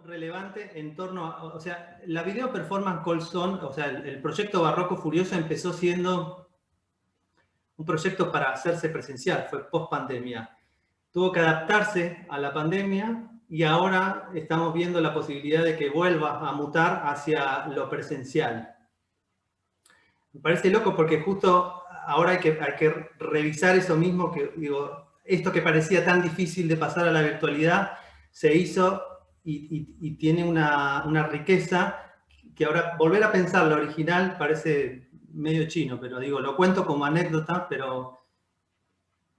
relevante en torno a, o sea, la Video Performance Colson, o sea, el proyecto Barroco Furioso empezó siendo un proyecto para hacerse presencial, fue post pandemia. Tuvo que adaptarse a la pandemia y ahora estamos viendo la posibilidad de que vuelva a mutar hacia lo presencial. Me parece loco porque justo ahora hay que revisar eso mismo, que digo, esto que parecía tan difícil de pasar a la virtualidad se hizo y tiene una riqueza que ahora volver a pensar lo original parece medio chino, pero digo, lo cuento como anécdota, pero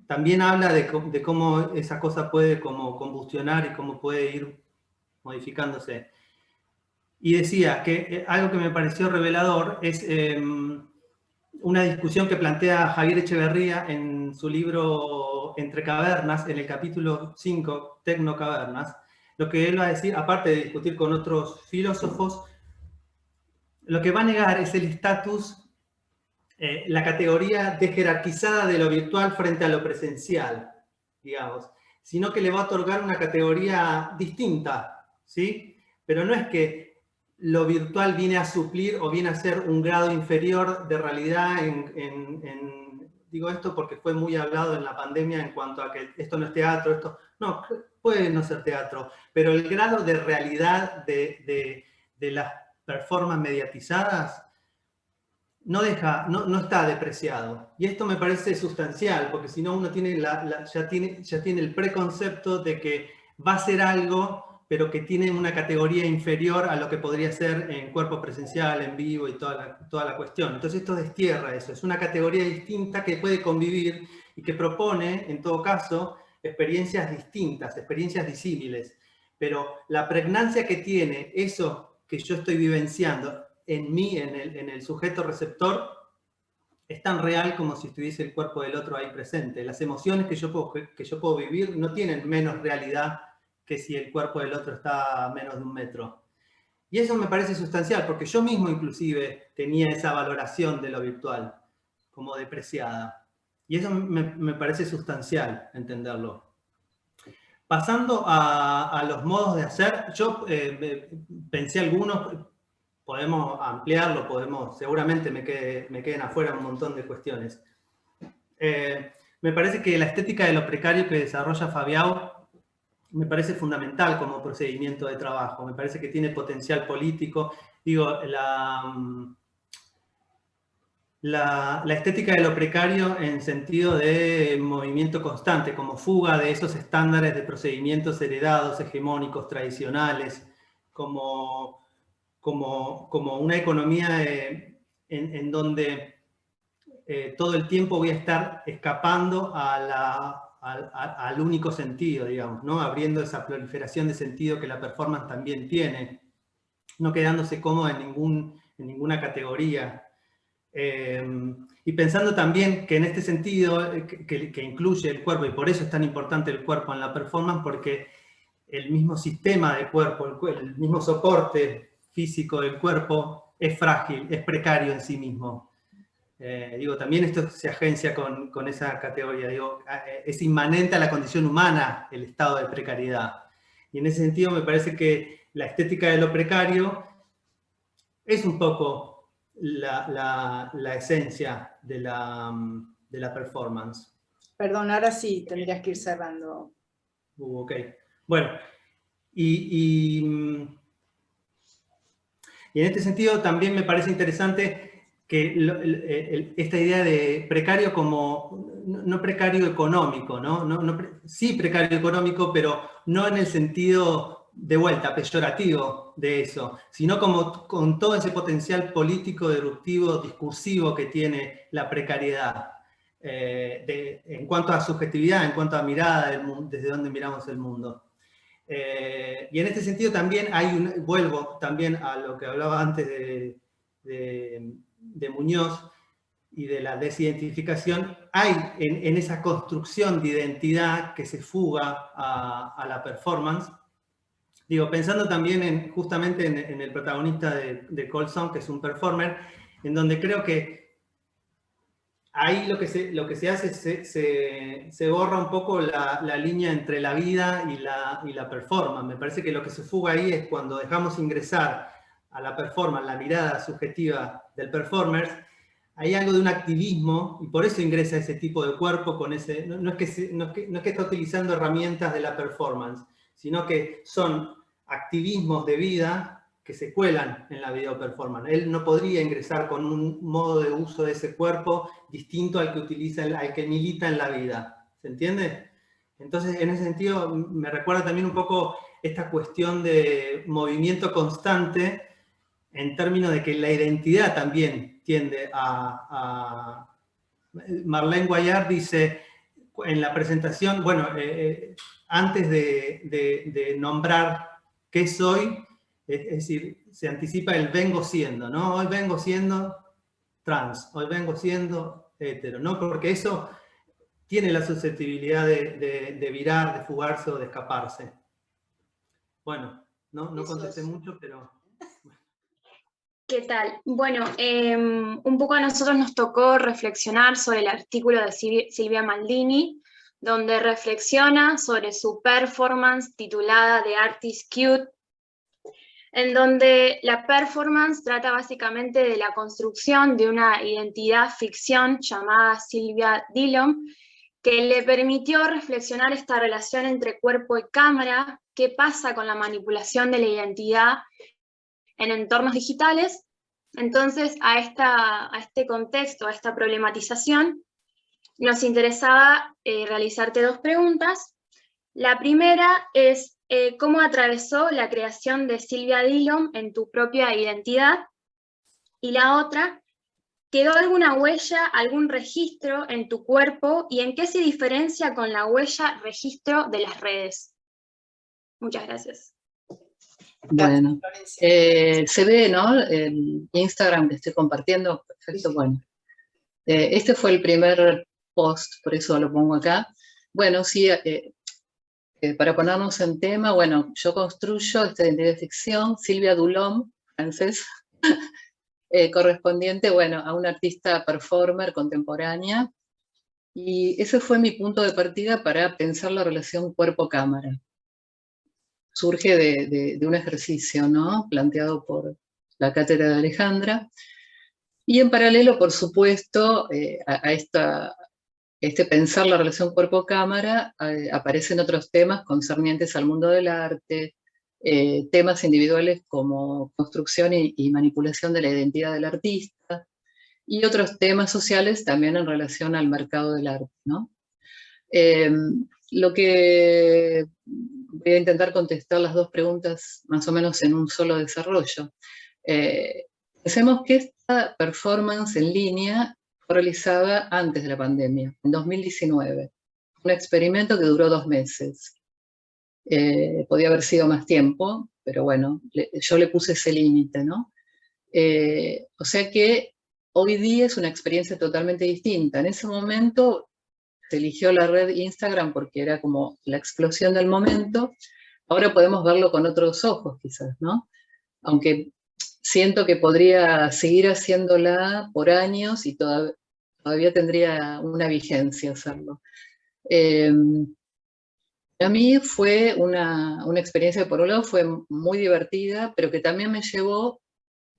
también habla de cómo esa cosa puede como combustionar y cómo puede ir modificándose. Y decía que algo que me pareció revelador es una discusión que plantea Javier Echeverría en su libro Entre Cavernas, en el capítulo 5, Tecnocavernas. Lo que él va a decir, aparte de discutir con otros filósofos, lo que va a negar es el estatus, la categoría desjerarquizada de lo virtual frente a lo presencial, digamos, sino que le va a otorgar una categoría distinta, ¿sí? Pero no es que lo virtual viene a suplir o viene a ser un grado inferior de realidad digo esto porque fue muy hablado en la pandemia en cuanto a que esto no es teatro, esto no, puede no ser teatro, pero el grado de realidad de las performances mediatizadas no está depreciado. Y esto me parece sustancial, porque si no uno tiene ya tiene el preconcepto de que va a ser algo, pero que tiene una categoría inferior a lo que podría ser en cuerpo presencial, en vivo y toda la cuestión. Entonces esto destierra eso, es una categoría distinta que puede convivir y que propone, en todo caso, experiencias distintas, experiencias disímiles. Pero la pregnancia que tiene eso que yo estoy vivenciando en mí, en el sujeto receptor, es tan real como si estuviese el cuerpo del otro ahí presente. Las emociones que yo puedo vivir no tienen menos realidad que si el cuerpo del otro está a menos de 1 metro. Y eso me parece sustancial, porque yo mismo inclusive tenía esa valoración de lo virtual como depreciada. Y eso me parece sustancial entenderlo. Pasando a los modos de hacer, yo pensé algunos, podemos ampliarlo, seguramente me queden afuera un montón de cuestiones. Me parece que la estética de lo precario que desarrolla Fabiao me parece fundamental como procedimiento de trabajo, me parece que tiene potencial político. Digo, la estética de lo precario en sentido de movimiento constante, como fuga de esos estándares de procedimientos heredados, hegemónicos, tradicionales, como una economía en donde todo el tiempo voy a estar escapando al único sentido, digamos, ¿no? Abriendo esa proliferación de sentido que la performance también tiene, no quedándose cómodo en ninguna categoría. Y pensando también que en este sentido, que incluye el cuerpo, y por eso es tan importante el cuerpo en la performance, porque el mismo sistema de cuerpo, el mismo soporte físico del cuerpo es frágil, es precario en sí mismo. Digo, también esto se agencia con esa categoría. Digo, es inmanente a la condición humana el estado de precariedad. Y en ese sentido me parece que la estética de lo precario es un poco la esencia de la performance. Perdón, ahora sí tendrías que ir cerrando. Ok. Bueno, y en este sentido también me parece interesante que esta idea de precario como, no precario económico, sí precario económico, pero no en el sentido de vuelta, peyorativo de eso, sino como con todo ese potencial político, disruptivo, discursivo que tiene la precariedad. En cuanto a subjetividad, en cuanto a mirada del mundo, desde donde miramos el mundo. Y en este sentido también vuelvo también a lo que hablaba antes de Muñoz y de la desidentificación, hay en esa construcción de identidad que se fuga a la performance. Digo, pensando también justamente en el protagonista de Cold Sound, que es un performer, en donde creo que ahí lo que se hace es se borra un poco la línea entre la vida y la performance. Me parece que lo que se fuga ahí es cuando dejamos ingresar a la performance, la mirada subjetiva del performer, hay algo de un activismo y por eso ingresa ese tipo de cuerpo con ese... No es que está utilizando herramientas de la performance, sino que son activismos de vida que se cuelan en la video performance. Él no podría ingresar con un modo de uso de ese cuerpo distinto al que utiliza, al que milita en la vida. ¿Se entiende? Entonces, en ese sentido, me recuerda también un poco esta cuestión de movimiento constante en términos de que la identidad también tiende a... Marlene Guayard dice en la presentación, bueno, antes de nombrar qué soy, es decir, se anticipa el vengo siendo, ¿no? Hoy vengo siendo trans, hoy vengo siendo hetero, ¿no? Porque eso tiene la susceptibilidad de virar, de fugarse o de escaparse. Bueno, no contesté mucho, pero... ¿Qué tal? Bueno, un poco a nosotros nos tocó reflexionar sobre el artículo de Silvia Maldini, donde reflexiona sobre su performance titulada The Artist Cute, en donde la performance trata básicamente de la construcción de una identidad ficción llamada Sylvia Dillon, que le permitió reflexionar esta relación entre cuerpo y cámara, qué pasa con la manipulación de la identidad en entornos digitales. Entonces, a este contexto, a esta problematización, nos interesaba realizarte dos preguntas. La primera es, ¿cómo atravesó la creación de Sylvia Dillon en tu propia identidad? Y la otra, ¿quedó alguna huella, algún registro en tu cuerpo y en qué se diferencia con la huella registro de las redes? Muchas gracias. Bueno, se ve, ¿no? El Instagram que estoy compartiendo, perfecto, bueno. Este fue el primer post, por eso lo pongo acá. Bueno, sí, para ponernos en tema, bueno, yo construyo esta identidad de ficción, Sylvia Dillon, francés, correspondiente, bueno, a una artista performer contemporánea, y ese fue mi punto de partida para pensar la relación cuerpo-cámara. Surge de un ejercicio, ¿no? Planteado por la cátedra de Alejandra, y en paralelo, por supuesto, este pensar la relación cuerpo-cámara, aparecen otros temas concernientes al mundo del arte, temas individuales como construcción y manipulación de la identidad del artista, y otros temas sociales también en relación al mercado del arte, ¿no? Lo que voy a intentar contestar las dos preguntas más o menos en un solo desarrollo. Pensemos que esta performance en línea fue realizada antes de la pandemia, en 2019. Un experimento que duró 2 meses. Podía haber sido más tiempo, pero bueno, yo le puse ese límite, ¿no? O sea que hoy día es una experiencia totalmente distinta. En ese momento se eligió la red Instagram porque era como la explosión del momento. Ahora podemos verlo con otros ojos quizás, ¿no? Aunque siento que podría seguir haciéndola por años y todavía tendría una vigencia hacerlo. A mí fue una experiencia que por un lado fue muy divertida, pero que también me llevó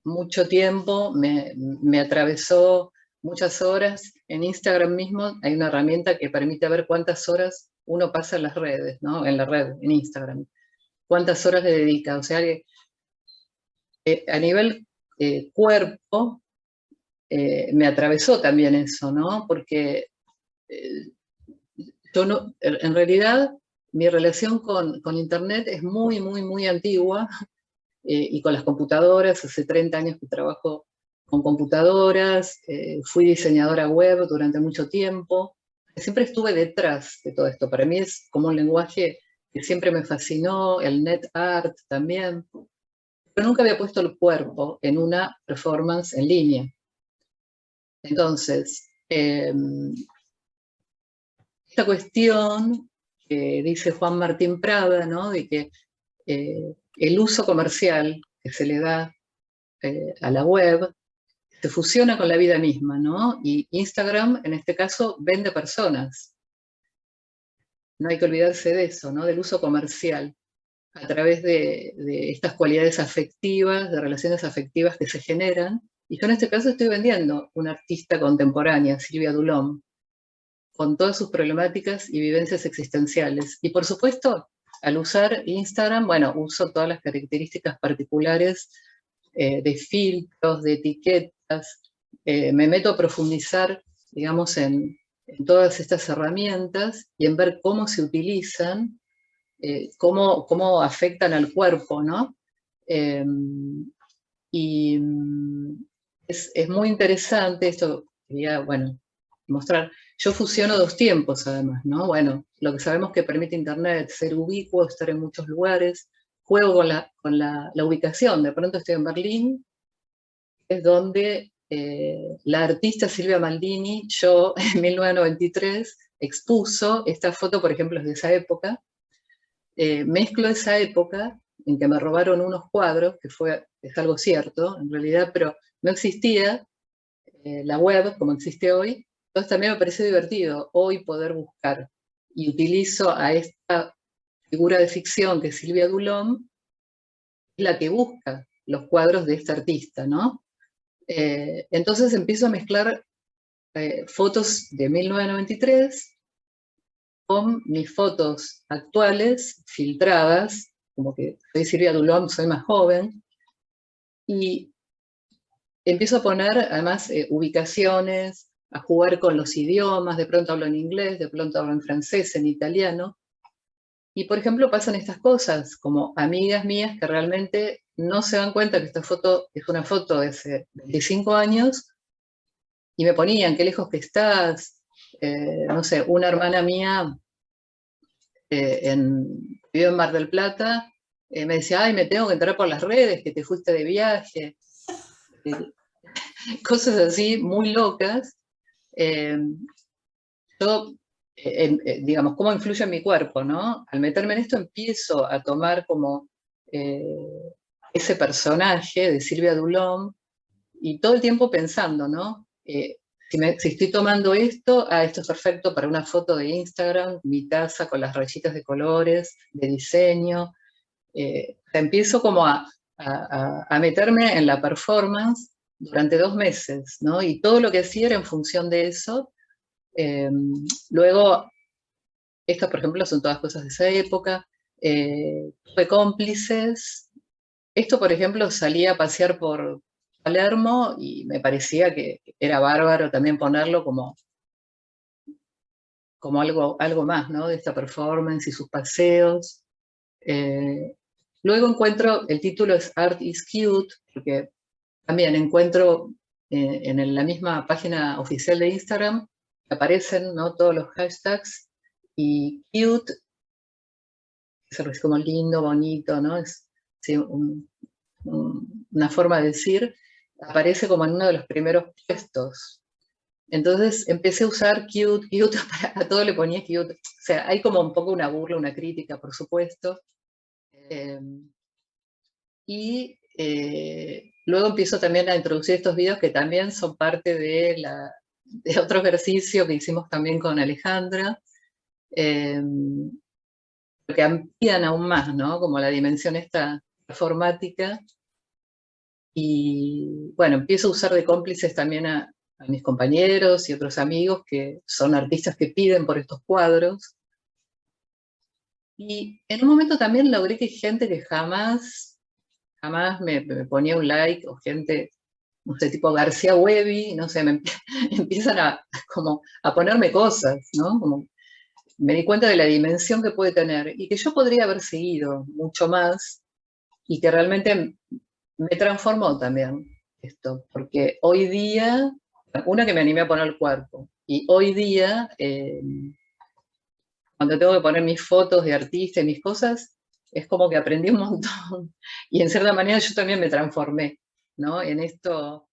mucho tiempo, me atravesó muchas horas. En Instagram mismo hay una herramienta que permite ver cuántas horas uno pasa en las redes, ¿no? En la red, en Instagram. Cuántas horas le dedica. O sea que a nivel cuerpo me atravesó también eso, ¿no? Porque yo no, en realidad mi relación con Internet es muy, muy, muy antigua. Y con las computadoras, hace 30 años que trabajo con computadoras, fui diseñadora web durante mucho tiempo, siempre estuve detrás de todo esto. Para mí es como un lenguaje que siempre me fascinó, el net art también, pero nunca había puesto el cuerpo en una performance en línea. Entonces, esta cuestión que dice Juan Martín Prada, ¿no? De que el uso comercial que se le da a la web se fusiona con la vida misma, ¿no? Y Instagram, en este caso, vende personas. No hay que olvidarse de eso, ¿no? Del uso comercial, a través de estas cualidades afectivas, de relaciones afectivas que se generan. Y yo en este caso estoy vendiendo una artista contemporánea, Silvia Dulom, con todas sus problemáticas y vivencias existenciales. Y por supuesto, al usar Instagram, bueno, uso todas las características particulares de filtros, de etiquetas, me meto a profundizar, digamos, en todas estas herramientas y en ver cómo se utilizan, cómo afectan al cuerpo, ¿no? Y es muy interesante, esto quería, bueno, mostrar. Yo fusiono dos tiempos, además, ¿no? Bueno, lo que sabemos que permite Internet, ser ubicuo, estar en muchos lugares, juego con la ubicación. De pronto estoy en Berlín, es donde la artista Silvia Maldini, yo en 1993, expuso esta foto, por ejemplo, es de esa época. Mezclo esa época en que me robaron unos cuadros, que es algo cierto, en realidad, pero no existía la web como existe hoy. Entonces también me pareció divertido hoy poder buscar. Y utilizo a esta figura de ficción que es Silvia Dulom, la que busca los cuadros de esta artista, ¿no? Entonces empiezo a mezclar fotos de 1993 con mis fotos actuales, filtradas, como que soy Silvia Dulom, soy más joven, y empiezo a poner además ubicaciones, a jugar con los idiomas, de pronto hablo en inglés, de pronto hablo en francés, en italiano, y por ejemplo pasan estas cosas, como amigas mías que realmente no se dan cuenta que esta foto es una foto de hace 25 años, y me ponían, qué lejos que estás, no sé, una hermana mía vive en Mar del Plata, me decía, ay, me tengo que entrar por las redes, que te fuiste de viaje, cosas así muy locas. Yo, digamos, cómo influye en mi cuerpo, ¿no? Al meterme en esto empiezo a tomar como ese personaje de Silvia Dulom y todo el tiempo pensando, ¿no? Si estoy tomando esto, esto es perfecto para una foto de Instagram, mi taza con las rayitas de colores, de diseño. Empiezo como a meterme en la performance durante 2 meses, ¿no? Y todo lo que hacía era en función de eso. Luego, estas, por ejemplo, son todas cosas de esa época. Tuve cómplices. Esto, por ejemplo, salía a pasear por Palermo y me parecía que era bárbaro también ponerlo como algo más, ¿no? De esta performance y sus paseos. Luego encuentro, el título es Art is Cute, porque también encuentro en la misma página oficial de Instagram, aparecen, ¿no?, todos los hashtags, y cute, es como lindo, bonito, ¿no? Es sí, una forma de decir, aparece como en uno de los primeros puestos. Entonces empecé a usar cute, cute, a todo le ponía cute. O sea, hay como un poco una burla, una crítica, por supuesto. Luego empiezo también a introducir estos videos que también son parte de otro ejercicio que hicimos también con Alejandra, que amplían aún más, ¿no? Como la dimensión esta performática. Y bueno, empiezo a usar de cómplices también a mis compañeros y otros amigos que son artistas que piden por estos cuadros. Y en un momento también logré que gente que jamás me ponía un like, o gente, no sé, tipo García Webby, no sé, me empiezan como a ponerme cosas, ¿no? Como me di cuenta de la dimensión que puede tener y que yo podría haber seguido mucho más y que realmente me transformó también esto, porque hoy día, una que me animé a poner el cuerpo, y hoy día, cuando tengo que poner mis fotos de artista y mis cosas, es como que aprendí un montón, y en cierta manera yo también me transformé, ¿no? En esto,